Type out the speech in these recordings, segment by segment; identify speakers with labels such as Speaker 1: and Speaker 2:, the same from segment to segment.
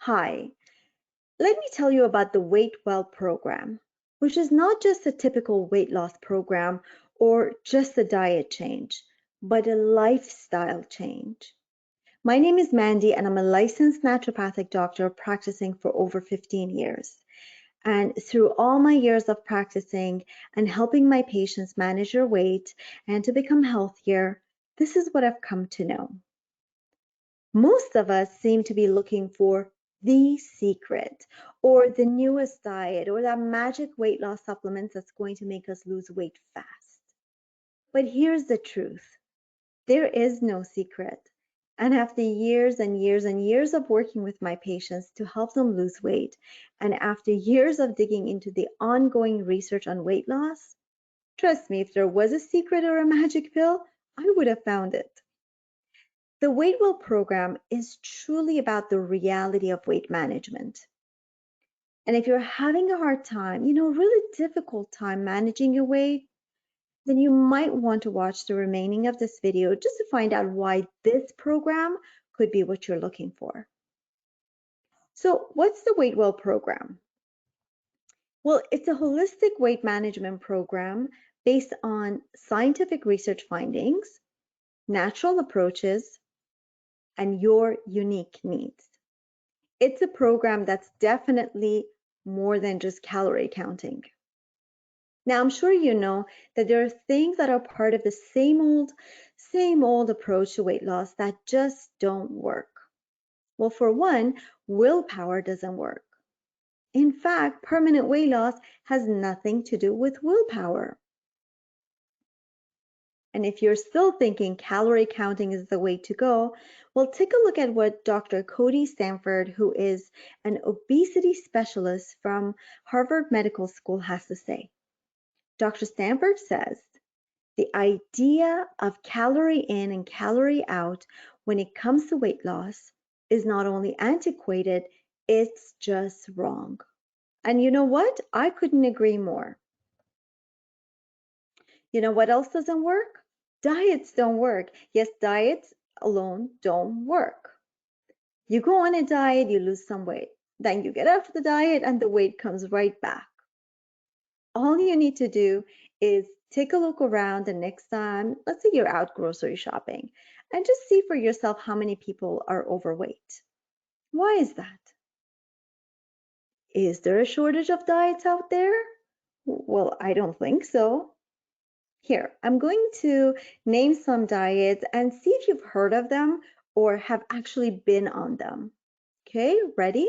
Speaker 1: Hi, let me tell you about the Weight Well program, which is not just a typical weight loss program or just a diet change, but a lifestyle change. My name is Mandy, and I'm a licensed naturopathic doctor practicing for over 15 years. And through all my years of practicing and helping my patients manage their weight and to become healthier, this is what I've come to know. Most of us seem to be looking for the secret or the newest diet or that magic weight loss supplement that's going to make us lose weight fast. But here's the truth. There is no secret. And after years and years and years of working with my patients to help them lose weight, and after years of digging into the ongoing research on weight loss, trust me, if there was a secret or a magic pill, I would have found it. The Weight Well program is truly about the reality of weight management. And if you're having a hard time, really difficult time managing your weight, then you might want to watch the remaining of this video just to find out why this program could be what you're looking for. So what's the Weight Well program? Well, it's a holistic weight management program based on scientific research findings, natural approaches, and your unique needs. It's a program that's definitely more than just calorie counting. Now, I'm sure you know that there are things that are part of the same old approach to weight loss that just don't work. Well, for one, willpower doesn't work. In fact, permanent weight loss has nothing to do with willpower. And if you're still thinking calorie counting is the way to go, well, take a look at what Dr. Cody Stanford, who is an obesity specialist from Harvard Medical School, has to say. Dr. Stanford says, the idea of calorie in and calorie out when it comes to weight loss is not only antiquated, it's just wrong. And you know what? I couldn't agree more. You know what else doesn't work? Diets don't work. Yes, diets alone don't work. You go on a diet, you lose some weight. Then you get off the diet and the weight comes right back. All you need to do is take a look around the next time, let's say you're out grocery shopping, and just see for yourself how many people are overweight. Why is that? Is there a shortage of diets out there? Well, I don't think so. Here, I'm going to name some diets and see if you've heard of them or have actually been on them. Okay, ready?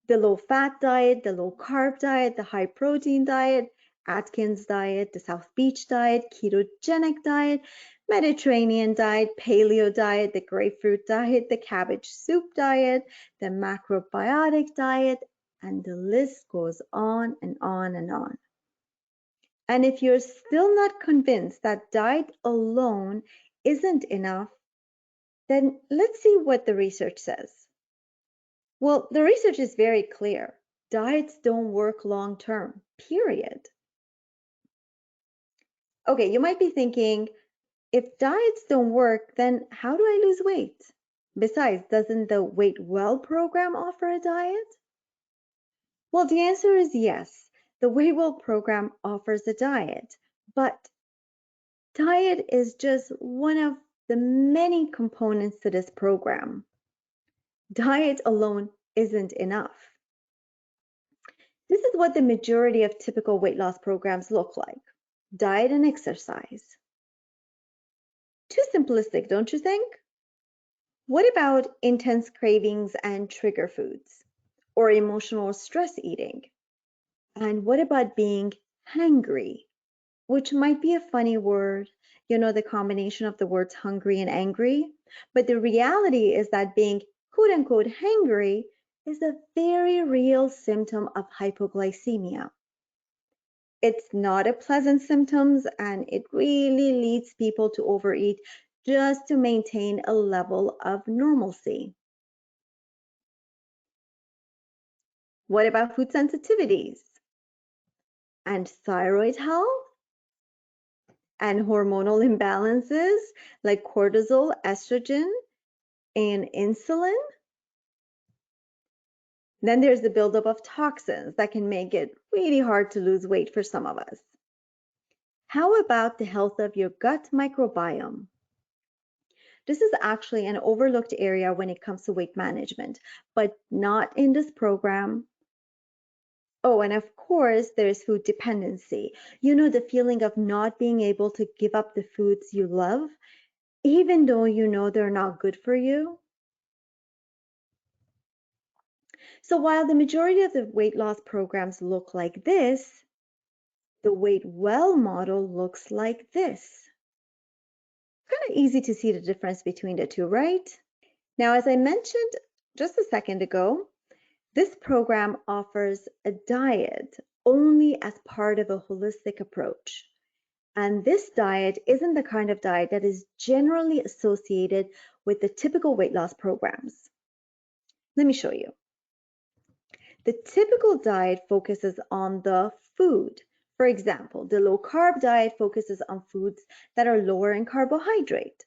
Speaker 1: The low fat diet, the low carb diet, the high protein diet, Atkins diet, the South Beach diet, ketogenic diet, Mediterranean diet, paleo diet, the grapefruit diet, the cabbage soup diet, the macrobiotic diet, and the list goes on and on and on. And if you're still not convinced that diet alone isn't enough, then let's see what the research says. Well, the research is very clear. Diets don't work long term, period. Okay, you might be thinking, if diets don't work, then how do I lose weight? Besides, doesn't the Weight Well program offer a diet? Well, the answer is yes. The Weight Well program offers a diet, but diet is just one of the many components to this program. Diet alone isn't enough. This is what the majority of typical weight loss programs look like: diet and exercise. Too simplistic, don't you think? What about intense cravings and trigger foods, or emotional stress eating? And what about being hangry, which might be a funny word, the combination of the words hungry and angry, but the reality is that being quote unquote hangry is a very real symptom of hypoglycemia. It's not a pleasant symptom, and it really leads people to overeat just to maintain a level of normalcy. What about food sensitivities and thyroid health and hormonal imbalances like cortisol, estrogen, and insulin? Then there's the buildup of toxins that can make it really hard to lose weight for some of us. How about the health of your gut microbiome? This is actually an overlooked area when it comes to weight management, but not in this program. Oh, and of course, there's food dependency. You know, the feeling of not being able to give up the foods you love, even though you know they're not good for you. So while the majority of the weight loss programs look like this, the Weight Well model looks like this. Kind of easy to see the difference between the two, right? Now, as I mentioned just a second ago, this program offers a diet only as part of a holistic approach. And this diet isn't the kind of diet that is generally associated with the typical weight loss programs. Let me show you. The typical diet focuses on the food. For example, the low carb diet focuses on foods that are lower in carbohydrate.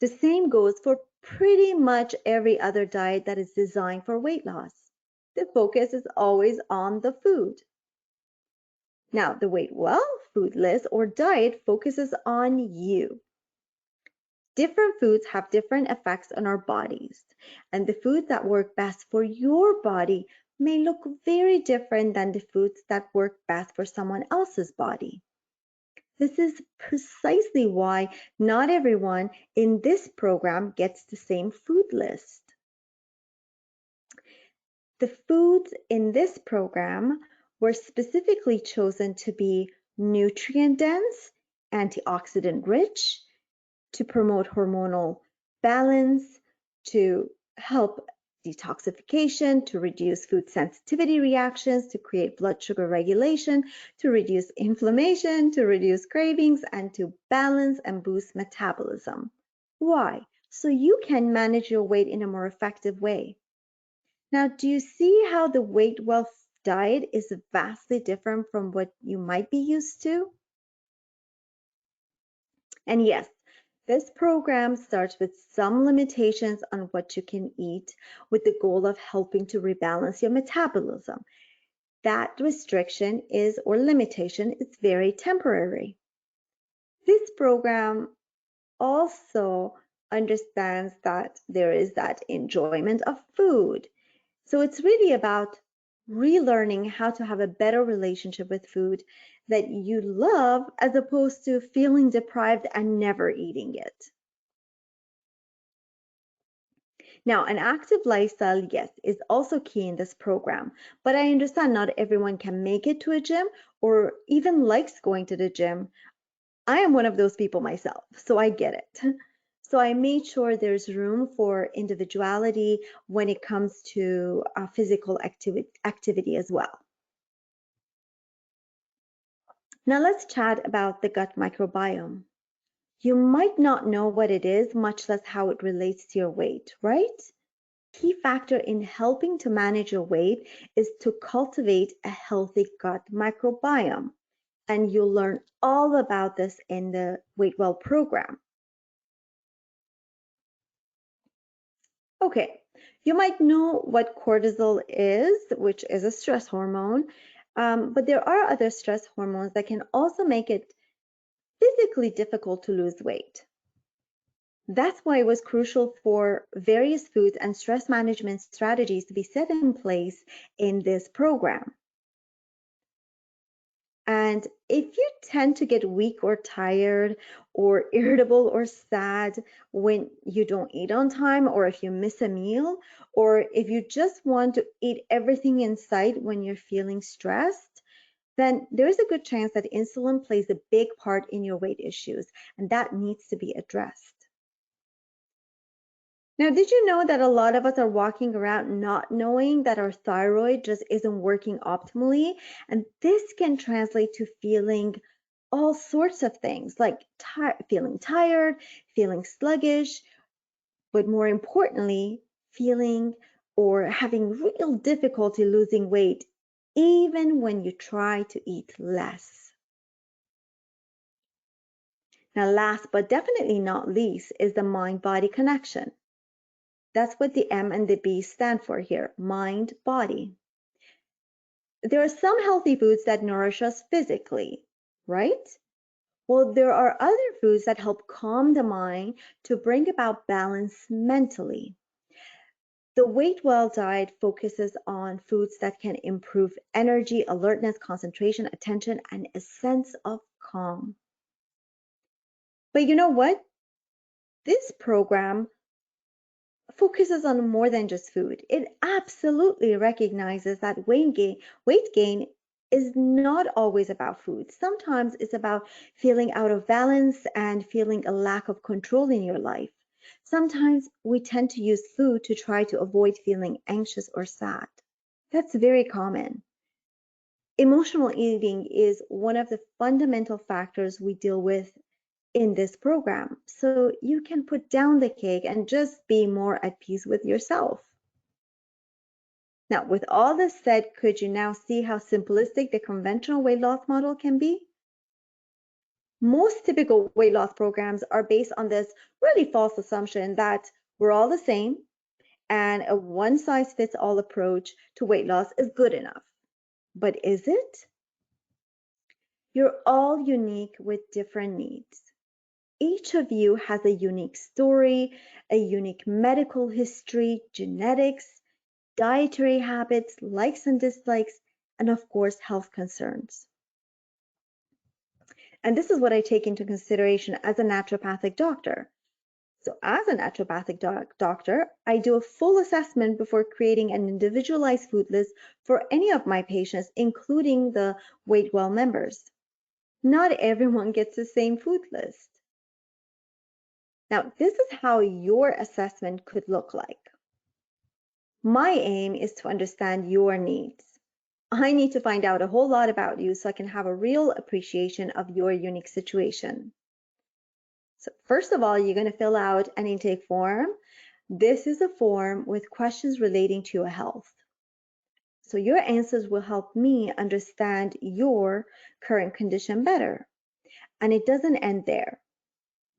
Speaker 1: The same goes for pretty much every other diet that is designed for weight loss. The focus is always on the food. Now, the Weight Well food list or diet focuses on you. Different foods have different effects on our bodies, and the foods that work best for your body may look very different than the foods that work best for someone else's body. This is precisely why not everyone in this program gets the same food list. The foods in this program were specifically chosen to be nutrient dense, antioxidant rich, to promote hormonal balance, to help detoxification, to reduce food sensitivity reactions, to create blood sugar regulation, to reduce inflammation, to reduce cravings, and to balance and boost metabolism. Why? So you can manage your weight in a more effective way. Now, do you see how the Weight Well diet is vastly different from what you might be used to? And yes, this program starts with some limitations on what you can eat with the goal of helping to rebalance your metabolism. That restriction is or limitation is very temporary. This program also understands that there is that enjoyment of food. So it's really about relearning how to have a better relationship with food that you love as opposed to feeling deprived and never eating it. Now, an active lifestyle, yes, is also key in this program, but I understand not everyone can make it to a gym or even likes going to the gym. I am one of those people myself, so I get it. So I made sure there's room for individuality when it comes to physical activity as well. Now let's chat about the gut microbiome. You might not know what it is, much less how it relates to your weight, right? Key factor in helping to manage your weight is to cultivate a healthy gut microbiome. And you'll learn all about this in the Weight Well program. Okay, you might know what cortisol is, which is a stress hormone, but there are other stress hormones that can also make it physically difficult to lose weight. That's why it was crucial for various foods and stress management strategies to be set in place in this program. And if you tend to get weak or tired or irritable or sad when you don't eat on time, or if you miss a meal, or if you just want to eat everything in sight when you're feeling stressed, then there's a good chance that insulin plays a big part in your weight issues, and that needs to be addressed. Now, did you know that a lot of us are walking around not knowing that our thyroid just isn't working optimally? And this can translate to feeling all sorts of things like feeling tired, feeling sluggish, but more importantly, feeling or having real difficulty losing weight, even when you try to eat less. Now, last but definitely not least is the mind-body connection. That's what the M and the B stand for here, mind, body. There are some healthy foods that nourish us physically, right? Well, there are other foods that help calm the mind to bring about balance mentally. The Weight Well diet focuses on foods that can improve energy, alertness, concentration, attention, and a sense of calm. But you know what? This program focuses on more than just food. It absolutely recognizes that weight gain is not always about food. Sometimes it's about feeling out of balance and feeling a lack of control in your life. Sometimes we tend to use food to try to avoid feeling anxious or sad. That's very common. Emotional eating is one of the fundamental factors we deal with in this program, so you can put down the cake and just be more at peace with yourself. Now, with all this said, could you now see how simplistic the conventional weight loss model can be? Most typical weight loss programs are based on this really false assumption that we're all the same and a one-size-fits-all approach to weight loss is good enough. But is it? You're all unique with different needs. Each of you has a unique story, a unique medical history, genetics, dietary habits, likes and dislikes, and of course, health concerns. And this is what I take into consideration as a naturopathic doctor. So as a naturopathic doctor, I do a full assessment before creating an individualized food list for any of my patients, including the Weight Well members. Not everyone gets the same food list. Now, this is how your assessment could look like. My aim is to understand your needs. I need to find out a whole lot about you so I can have a real appreciation of your unique situation. So first of all, you're going to fill out an intake form. This is a form with questions relating to your health. So your answers will help me understand your current condition better. And it doesn't end there.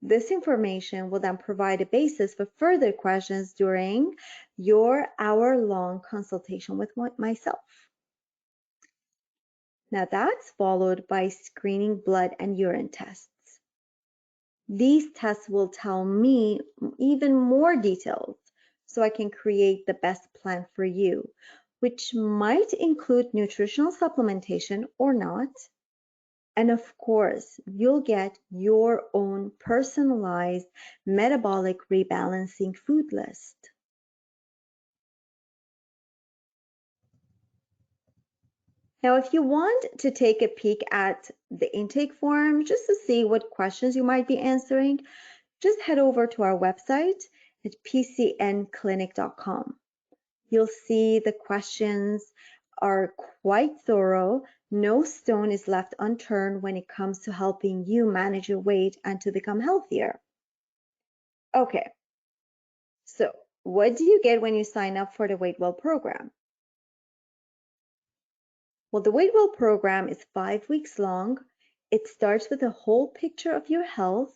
Speaker 1: This information will then provide a basis for further questions during your hour-long consultation with myself. Now that's followed by screening blood and urine tests. These tests will tell me even more details so I can create the best plan for you, which might include nutritional supplementation or not. And of course, you'll get your own personalized metabolic rebalancing food list. Now, if you want to take a peek at the intake form just to see what questions you might be answering, just head over to our website at pcnclinic.com. You'll see the questions are quite thorough. No stone is left unturned when it comes to helping you manage your weight and to become healthier. Okay, so what do you get when you sign up for the Weight Well program? Well, the Weight Well program is 5 weeks long. It starts with a whole picture of your health.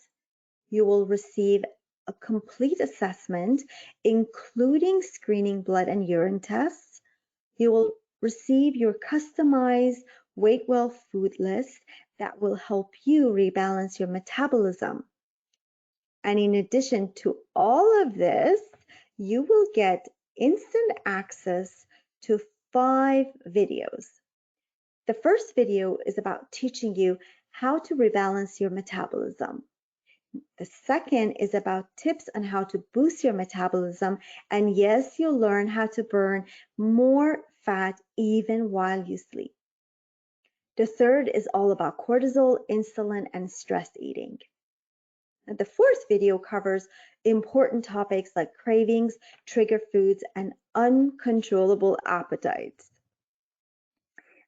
Speaker 1: You will receive a complete assessment, including screening blood and urine tests. You will receive your customized Weight Well food list that will help you rebalance your metabolism. And in addition to all of this, you will get instant access to 5 videos. The first video is about teaching you how to rebalance your metabolism. The second is about tips on how to boost your metabolism. And yes, you'll learn how to burn more fat even while you sleep. The third is all about cortisol, insulin, and stress eating. And the fourth video covers important topics like cravings, trigger foods, and uncontrollable appetites.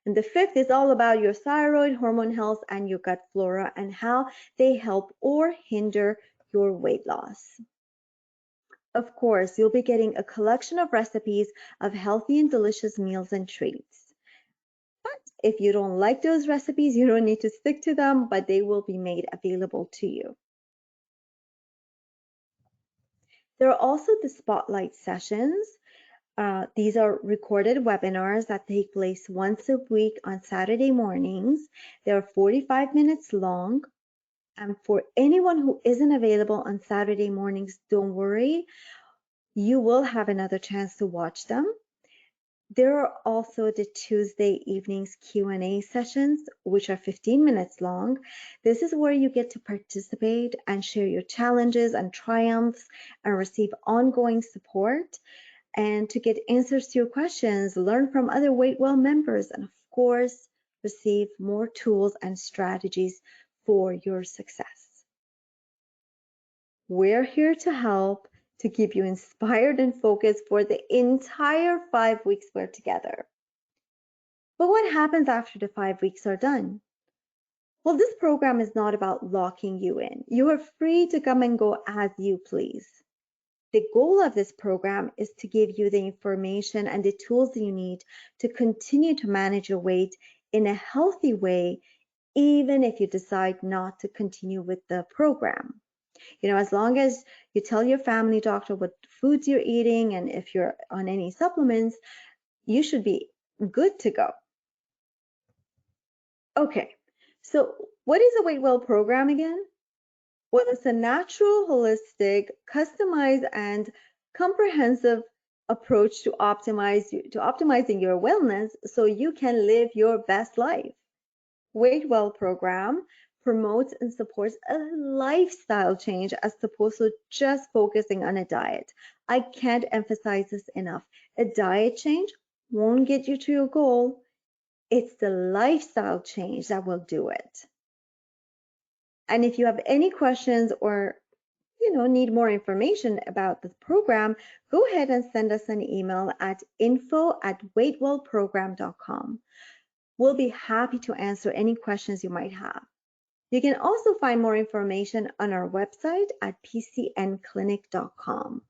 Speaker 1: And the fifth is all about your thyroid, hormone health, and your gut flora and how they help or hinder your weight loss. Of course, you'll be getting a collection of recipes of healthy and delicious meals and treats. But if you don't like those recipes, you don't need to stick to them, but they will be made available to you. There are also the spotlight sessions. These are recorded webinars that take place once a week on Saturday mornings. They're 45 minutes long. And for anyone who isn't available on Saturday mornings, don't worry, you will have another chance to watch them. There are also the Tuesday evenings Q&A sessions, which are 15 minutes long. This is where you get to participate and share your challenges and triumphs and receive ongoing support and to get answers to your questions, learn from other Weight Well members, and of course, receive more tools and strategies for your success. We're here to help, to keep you inspired and focused for the entire 5 weeks we're together. But what happens after the 5 weeks are done? Well, this program is not about locking you in. You are free to come and go as you please. The goal of this program is to give you the information and the tools that you need to continue to manage your weight in a healthy way, even if you decide not to continue with the program. As long as you tell your family doctor what foods you're eating and if you're on any supplements, you should be good to go. Okay, so what is a Weight Well program again? Well, it's a natural, holistic, customized, and comprehensive approach to optimizing your wellness so you can live your best life. Weight Well program promotes and supports a lifestyle change as opposed to just focusing on a diet. I can't emphasize this enough. A diet change won't get you to your goal. It's the lifestyle change that will do it. And if you have any questions or need more information about the program, go ahead and send us an email at info@weightwellprogram.com. We'll be happy to answer any questions you might have. You can also find more information on our website at pcnclinic.com.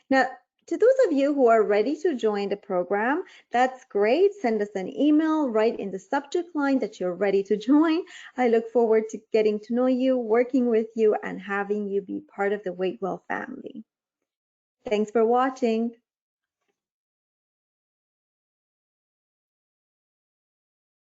Speaker 1: Now, to those of you who are ready to join the program, that's great. Send us an email, write in the subject line that you're ready to join. I look forward to getting to know you, working with you, and having you be part of the Weight Well family. Thanks for watching.